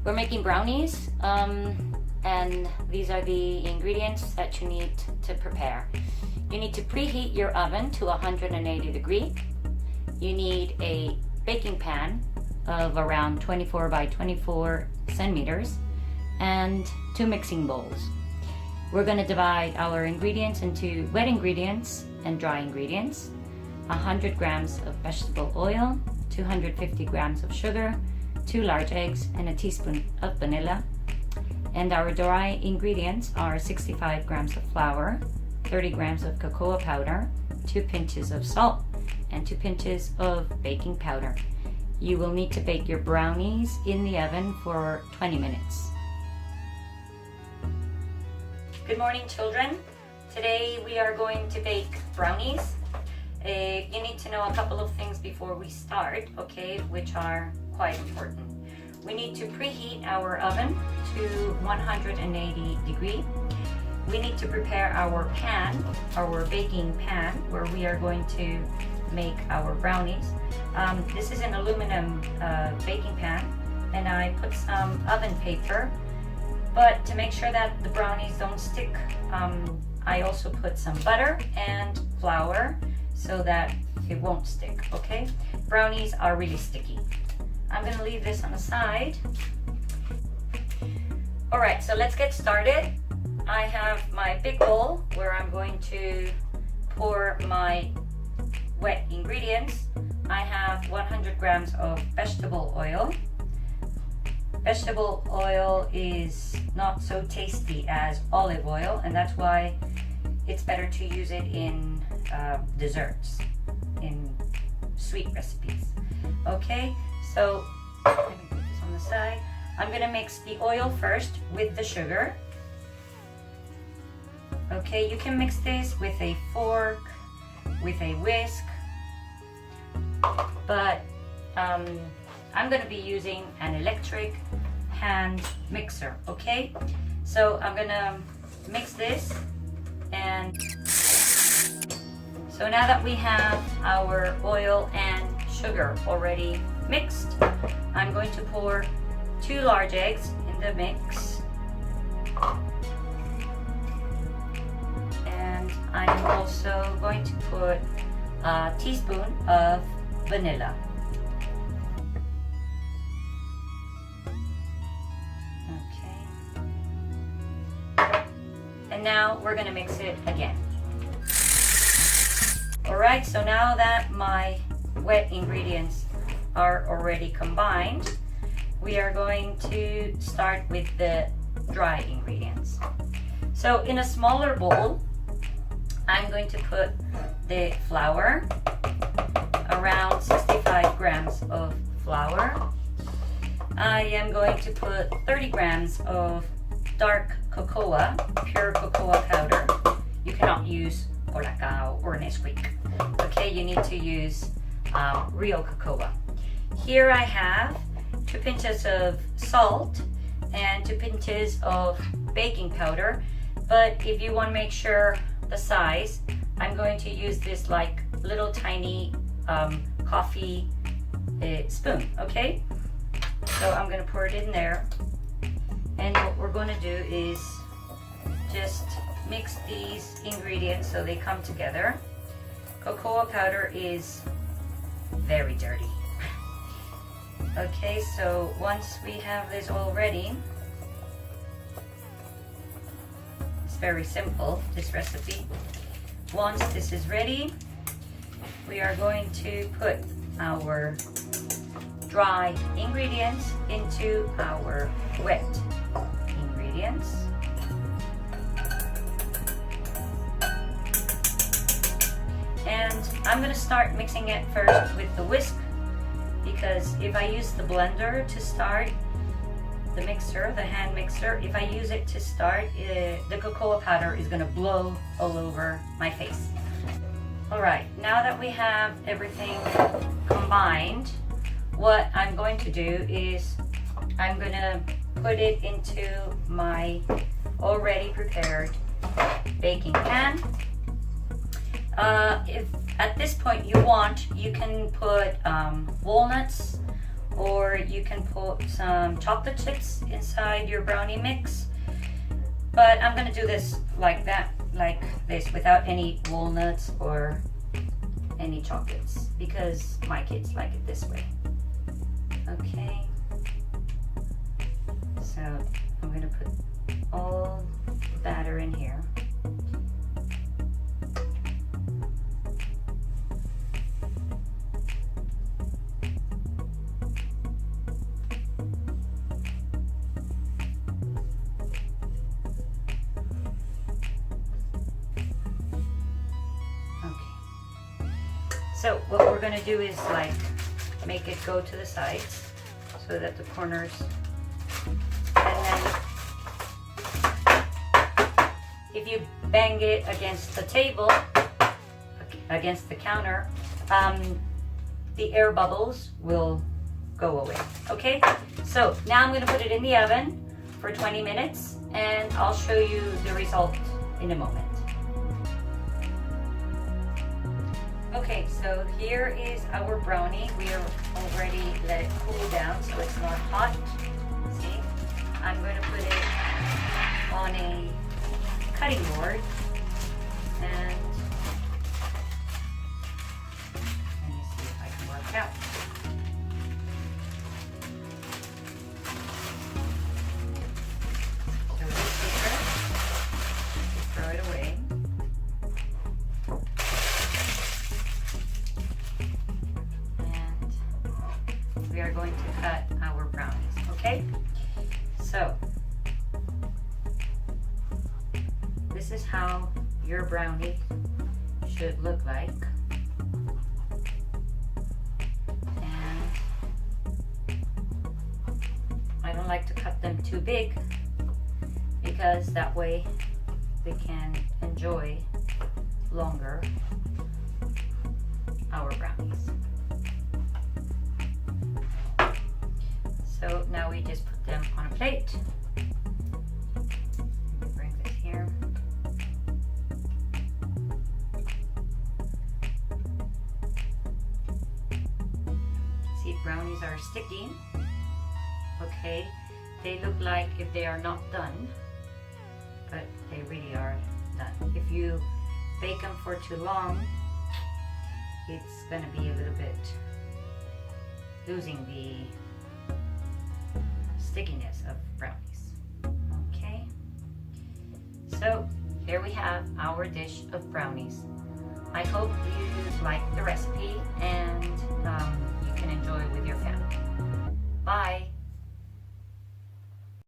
We're making brownies, and these are the ingredients that you need to prepare. You need to preheat your oven to 180 degrees. You need a baking pan of around 24 by 24 centimeters and 2 mixing bowls. We're going to divide our ingredients into wet ingredients and dry ingredients. 100 grams of vegetable oil, 250 grams of sugar, 2 large eggs, and a teaspoon of vanilla. And our dry ingredients are 65 grams of flour, 30 grams of cocoa powder, 2 pinches of salt, and 2 pinches of baking powder. You will need to bake your brownies in the oven for 20 minutes. Good morning, children. Today we are going to bake brownies. You need to know a couple of things before we start, okay, which are quite important. We need to preheat our oven to 180 degrees. We need to prepare our pan, our baking pan, where we are going to make our brownies. This is an aluminum baking pan, and I put some oven paper, but to make sure that the brownies don't stick, I also put some butter and flour so that it won't stick, okay? Brownies are really sticky. I'm gonna leave this on the side. All right, so let's get started. I have my big bowl where I'm going to pour my wet ingredients. I have 100 grams of vegetable oil. Vegetable oil is not so tasty as olive oil, and that's why it's better to use it in desserts, in sweet recipes. Okay, so let me put this on the side. I'm gonna mix the oil first with the sugar. Okay, you can mix this with a fork, with a whisk, but I'm gonna be using an electric hand mixer, okay? So I'm gonna mix this, and so now that we have our oil and sugar already mixed, I'm going to pour 2 large eggs in the mix, and I'm also going to put a teaspoon of vanilla. Okay. And now we're gonna mix it again. Alright, so now that my wet ingredients are already combined, we are going to start with the dry ingredients. So in a smaller bowl, I'm going to put the flour, around 65 grams of flour. I am going to put 30 grams of dark cocoa, pure cocoa powder. You cannot use Colacao or Nesquik. Okay, you need to use real cocoa. Here I have 2 pinches of salt and 2 pinches of baking powder, but if you want to make sure the size, I'm going to use this like little tiny coffee spoon, okay? So I'm going to pour it in there, and what we're going to do is just mix these ingredients so they come together. Cocoa powder is very dirty. Okay, so once we have this all ready, it's very simple, this recipe. Once this is ready, we are going to put our dry ingredients into our wet ingredients. And I'm going to start mixing it first with the whisk, because if I use the blender to start, the mixer, the hand mixer, if I use it to start, the cocoa powder is going to blow all over my face. Alright, now that we have everything combined, what I'm going to do is I'm going to put it into my already prepared baking pan. If at this point you want, you can put walnuts or you can put some chocolate chips inside your brownie mix. But I'm gonna do this like this, without any walnuts or any chocolates, because my kids like it this way. Okay, so I'm gonna put all the batter in here. So what we're gonna do is like make it go to the sides so that the corners, and then if you bang it against the table, against the counter, the air bubbles will go away. Okay, so now I'm gonna put it in the oven for 20 minutes and I'll show you the result in a moment. Okay, so here is our brownie. We are already let it cool down so it's not hot. See, I'm going to put it on a cutting board and let me see if I can work it out. So this paper, throw it away. We are going to cut our brownies, okay? So, this is how your brownie should look like. And I don't like to cut them too big because that way they can enjoy longer our brownies. So now we just put them on a plate. Let me bring this here. See, brownies are sticky. Okay, they look like if they are not done, but they really are done. If you bake them for too long, it's gonna be a little bit losing the stickiness of brownies. Okay, so here we have our dish of brownies. I hope you like the recipe and you can enjoy with your family. Bye.